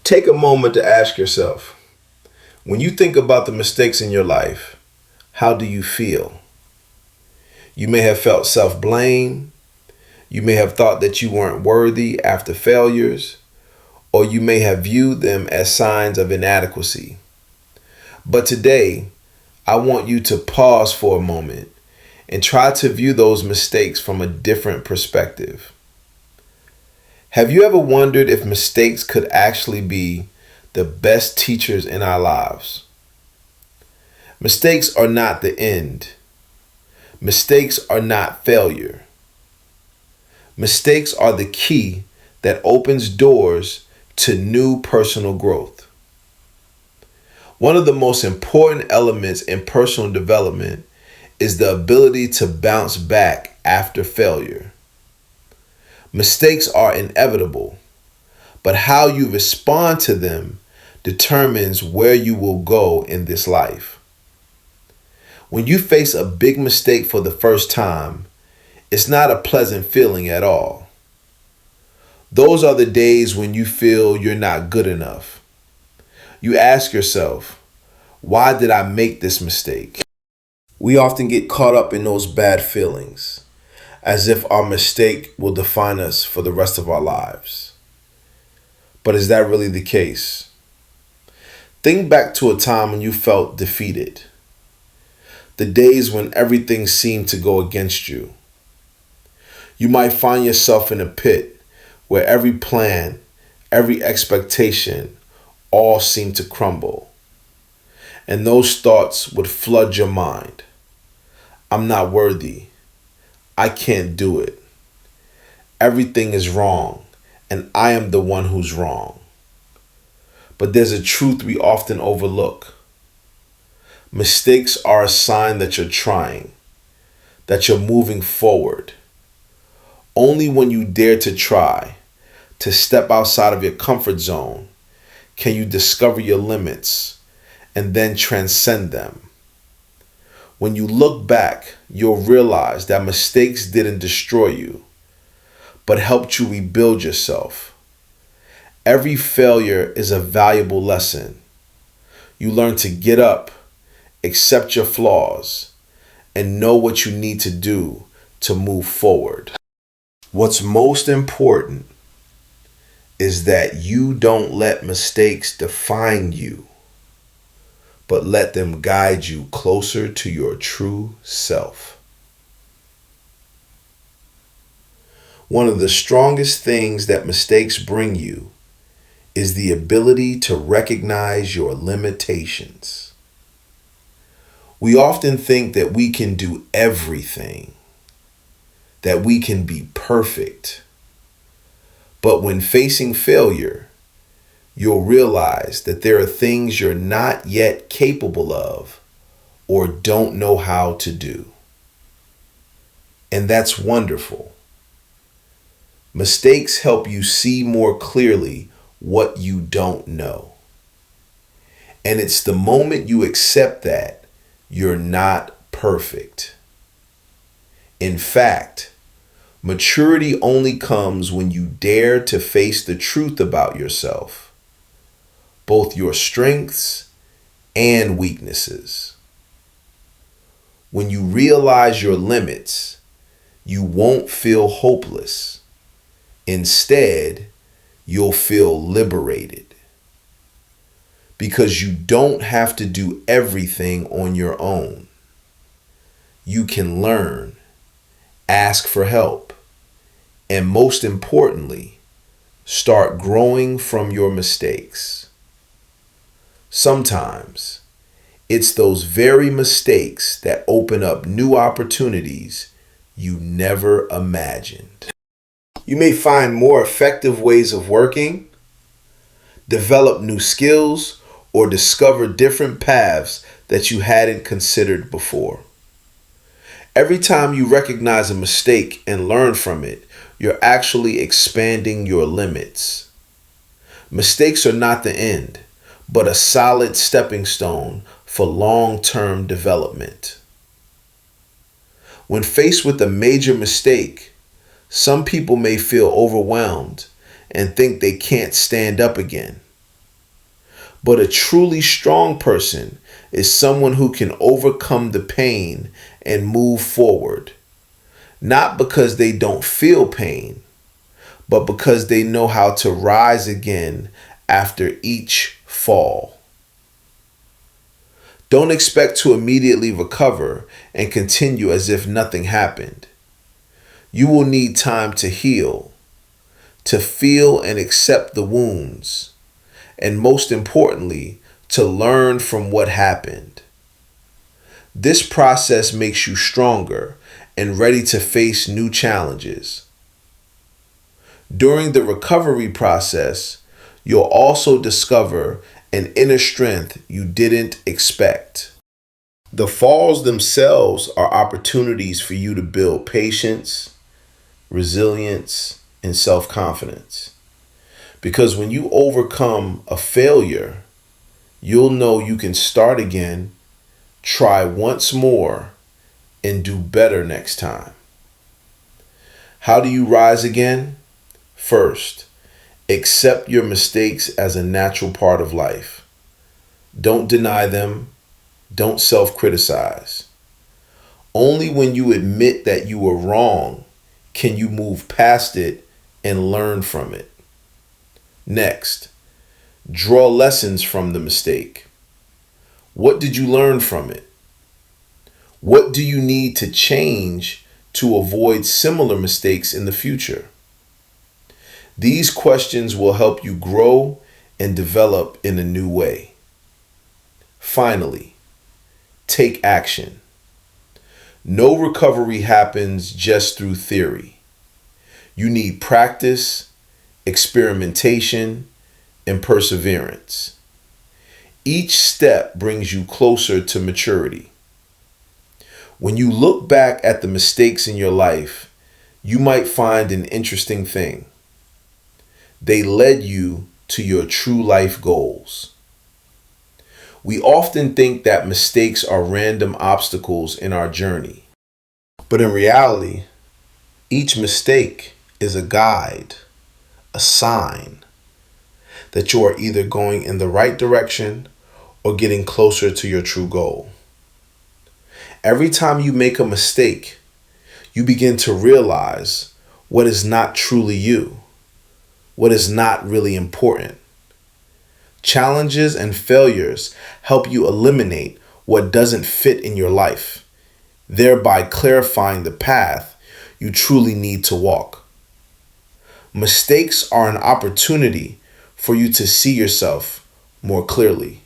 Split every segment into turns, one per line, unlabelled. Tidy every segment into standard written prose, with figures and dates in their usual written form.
Take a moment to ask yourself, when you think about the mistakes in your life, how do you feel? You may have felt self-blame. You may have thought that you weren't worthy after failures, or you may have viewed them as signs of inadequacy. But today, I want you to pause for a moment and try to view those mistakes from a different perspective. Have you ever wondered if mistakes could actually be the best teachers in our lives? Mistakes are not the end. Mistakes are not failure. Mistakes are the key that opens doors to new personal growth. One of the most important elements in personal development is the ability to bounce back after failure. Mistakes are inevitable, but how you respond to them determines where you will go in this life. When you face a big mistake for the first time, it's not a pleasant feeling at all. Those are the days when you feel you're not good enough. You ask yourself, why did I make this mistake? We often get caught up in those bad feelings, as if our mistake will define us for the rest of our lives. But is that really the case? Think back to a time when you felt defeated. The days when everything seemed to go against you. You might find yourself in a pit where every plan, every expectation, all seemed to crumble. And those thoughts would flood your mind. I'm not worthy. I can't do it. Everything is wrong, and I am the one who's wrong. But there's a truth we often overlook. Mistakes are a sign that you're trying, that you're moving forward. Only when you dare to try, to step outside of your comfort zone, can you discover your limits and then transcend them. When you look back, you'll realize that mistakes didn't destroy you, but helped you rebuild yourself. Every failure is a valuable lesson. You learn to get up, accept your flaws, and know what you need to do to move forward. What's most important is that you don't let mistakes define you, but let them guide you closer to your true self. One of the strongest things that mistakes bring you is the ability to recognize your limitations. We often think that we can do everything, that we can be perfect. But when facing failure, you'll realize that there are things you're not yet capable of or don't know how to do. And that's wonderful. Mistakes help you see more clearly what you don't know. And it's the moment you accept that you're not perfect. In fact, maturity only comes when you dare to face the truth about yourself, both your strengths and weaknesses. When you realize your limits, you won't feel hopeless. Instead, you'll feel liberated. Because you don't have to do everything on your own. You can learn, ask for help, and most importantly, start growing from your mistakes. Sometimes, it's those very mistakes that open up new opportunities you never imagined. You may find more effective ways of working, develop new skills, or discover different paths that you hadn't considered before. Every time you recognize a mistake and learn from it, you're actually expanding your limits. Mistakes are not the end, but a solid stepping stone for long-term development. When faced with a major mistake, some people may feel overwhelmed and think they can't stand up again. But a truly strong person is someone who can overcome the pain and move forward, not because they don't feel pain, but because they know how to rise again after each fall. Don't expect to immediately recover and continue as if nothing happened. You will need time to heal, to feel and accept the wounds, and most importantly, to learn from what happened. This process makes you stronger and ready to face new challenges. During the recovery process, you'll also discover an inner strength you didn't expect. The falls themselves are opportunities for you to build patience, resilience, and self-confidence. Because when you overcome a failure, you'll know you can start again, try once more, and do better next time. How do you rise again? First, accept your mistakes as a natural part of life. Don't deny them. Don't self-criticize. Only when you admit that you were wrong can you move past it and learn from it. Next, draw lessons from the mistake. What did you learn from it? What do you need to change to avoid similar mistakes in the future? These questions will help you grow and develop in a new way. Finally, take action. No recovery happens just through theory. You need practice, experimentation, and perseverance. Each step brings you closer to maturity. When you look back at the mistakes in your life, you might find an interesting thing. They led you to your true life goals. We often think that mistakes are random obstacles in our journey. But in reality, each mistake is a guide, a sign that you are either going in the right direction or getting closer to your true goal. Every time you make a mistake, you begin to realize what is not truly you, what is not really important. Challenges and failures help you eliminate what doesn't fit in your life, thereby clarifying the path you truly need to walk. Mistakes are an opportunity for you to see yourself more clearly.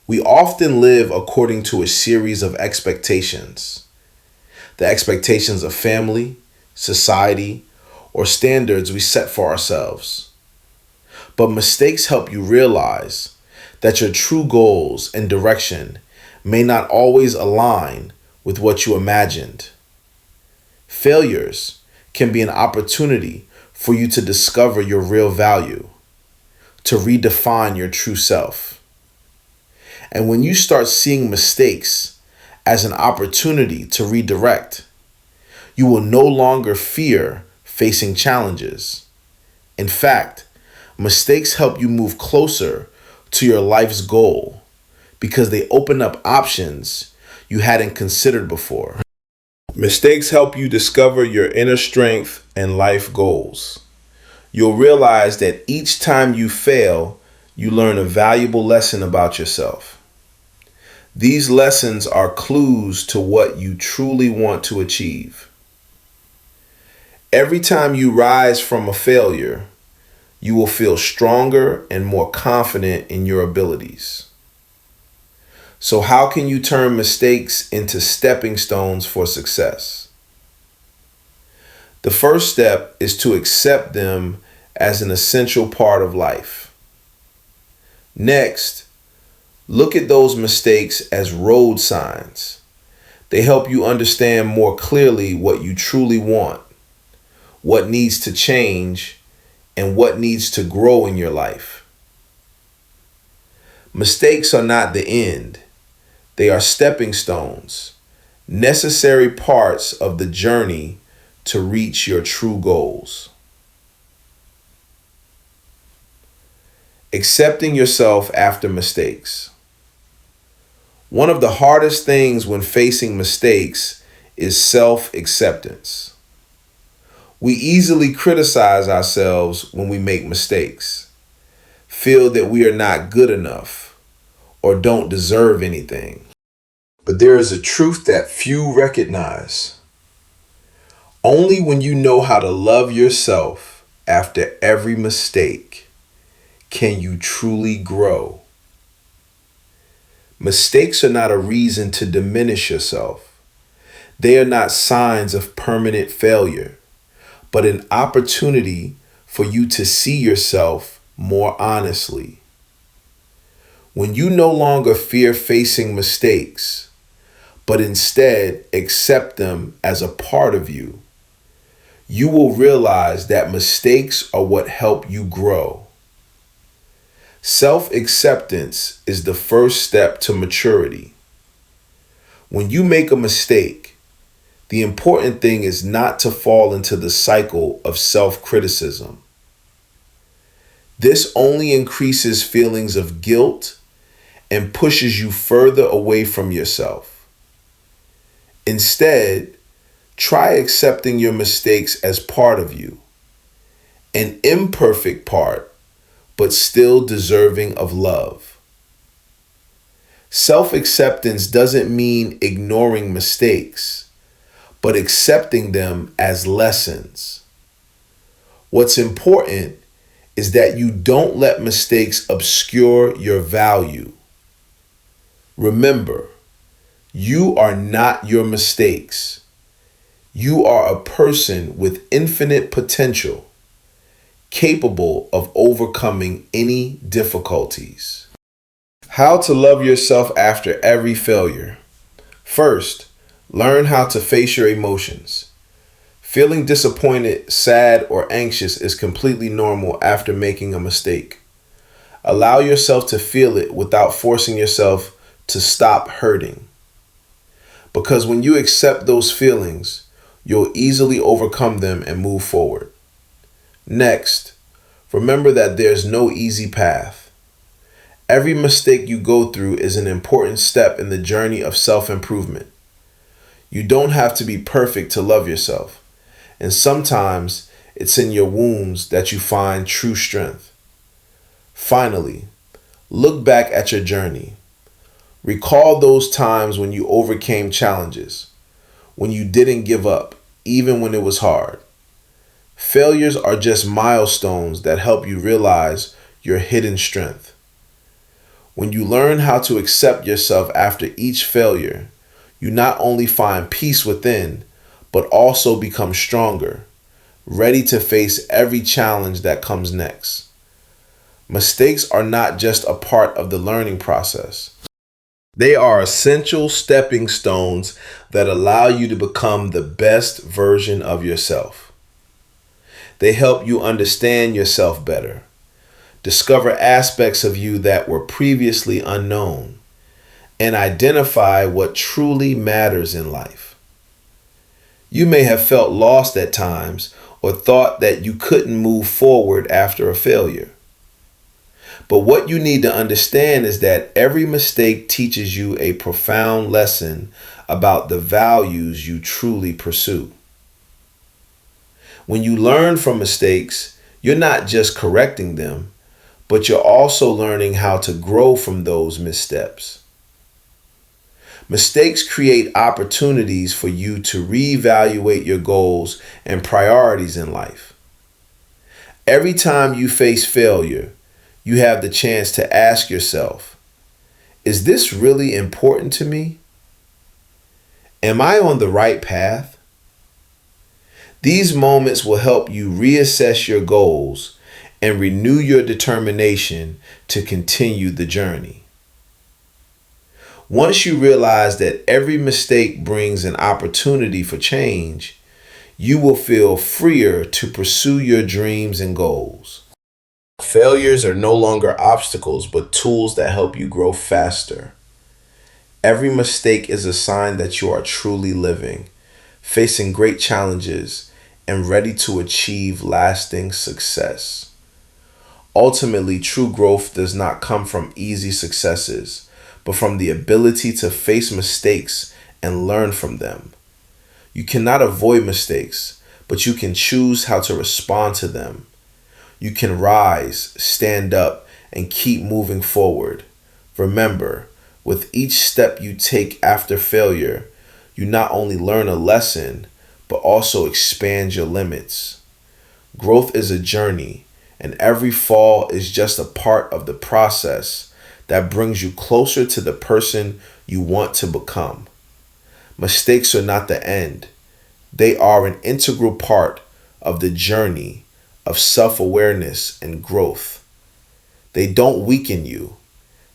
We often live according to a series of expectations. The expectations of family, society, or standards we set for ourselves. But mistakes help you realize that your true goals and direction may not always align with what you imagined. Failures can be an opportunity for you to discover your real value, to redefine your true self. And when you start seeing mistakes as an opportunity to redirect, you will no longer fear facing challenges. In fact, mistakes help you move closer to your life's goal because they open up options you hadn't considered before. Mistakes help you discover your inner strength and life goals. You'll realize that each time you fail, you learn a valuable lesson about yourself. These lessons are clues to what you truly want to achieve. Every time you rise from a failure, you will feel stronger and more confident in your abilities. So how can you turn mistakes into stepping stones for success? The first step is to accept them as an essential part of life. Next, look at those mistakes as road signs. They help you understand more clearly what you truly want, what needs to change, and what needs to grow in your life. Mistakes are not the end. They are stepping stones, necessary parts of the journey to reach your true goals. Accepting yourself after mistakes. One of the hardest things when facing mistakes is self-acceptance. We easily criticize ourselves when we make mistakes, feel that we are not good enough, or don't deserve anything. But there is a truth that few recognize. Only when you know how to love yourself after every mistake can you truly grow. Mistakes are not a reason to diminish yourself. They are not signs of permanent failure, but an opportunity for you to see yourself more honestly. When you no longer fear facing mistakes, but instead accept them as a part of you, you will realize that mistakes are what help you grow. Self-acceptance is the first step to maturity. When you make a mistake, the important thing is not to fall into the cycle of self-criticism. This only increases feelings of guilt and pushes you further away from yourself. Instead, try accepting your mistakes as part of you, an imperfect part, but still deserving of love. Self-acceptance doesn't mean ignoring mistakes, but accepting them as lessons. What's important is that you don't let mistakes obscure your value. Remember, you are not your mistakes. You are a person with infinite potential, capable of overcoming any difficulties. How to love yourself after every failure. First, learn how to face your emotions. Feeling disappointed, sad, or anxious is completely normal after making a mistake. Allow yourself to feel it without forcing yourself to stop hurting. Because when you accept those feelings, you'll easily overcome them and move forward. Next, remember that there's no easy path. Every mistake you go through is an important step in the journey of self-improvement. You don't have to be perfect to love yourself, and sometimes it's in your wounds that you find true strength. Finally, look back at your journey. Recall those times when you overcame challenges, when you didn't give up, even when it was hard. Failures are just milestones that help you realize your hidden strength. When you learn how to accept yourself after each failure, you not only find peace within, but also become stronger, ready to face every challenge that comes next. Mistakes are not just a part of the learning process. They are essential stepping stones that allow you to become the best version of yourself. They help you understand yourself better, discover aspects of you that were previously unknown, and identify what truly matters in life. You may have felt lost at times or thought that you couldn't move forward after a failure. But what you need to understand is that every mistake teaches you a profound lesson about the values you truly pursue. When you learn from mistakes, you're not just correcting them, but you're also learning how to grow from those missteps. Mistakes create opportunities for you to reevaluate your goals and priorities in life. Every time you face failure, you have the chance to ask yourself, is this really important to me? Am I on the right path? These moments will help you reassess your goals and renew your determination to continue the journey. Once you realize that every mistake brings an opportunity for change, you will feel freer to pursue your dreams and goals. Failures are no longer obstacles, but tools that help you grow faster. Every mistake is a sign that you are truly living, facing great challenges, and ready to achieve lasting success. Ultimately, true growth does not come from easy successes, but from the ability to face mistakes and learn from them. You cannot avoid mistakes, but you can choose how to respond to them. You can rise, stand up, and keep moving forward. Remember, with each step you take after failure, you not only learn a lesson, but also expand your limits. Growth is a journey, and every fall is just a part of the process that brings you closer to the person you want to become. Mistakes are not the end, they are an integral part of the journey of self awareness and growth. They don't weaken you,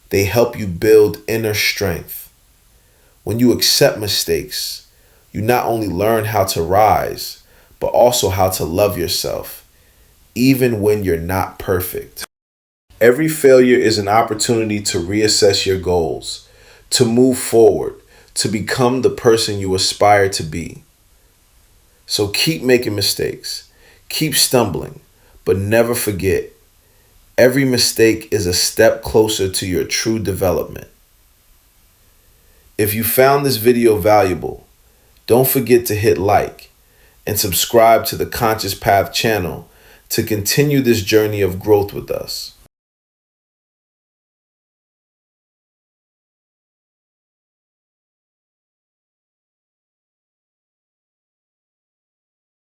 they help you build inner strength. When you accept mistakes, you not only learn how to rise, but also how to love yourself, even when you're not perfect. Every failure is an opportunity to reassess your goals, to move forward, to become the person you aspire to be. So keep making mistakes, keep stumbling, but never forget, every mistake is a step closer to your true development. If you found this video valuable, don't forget to hit like and subscribe to the Conscious Path channel to continue this journey of growth with us.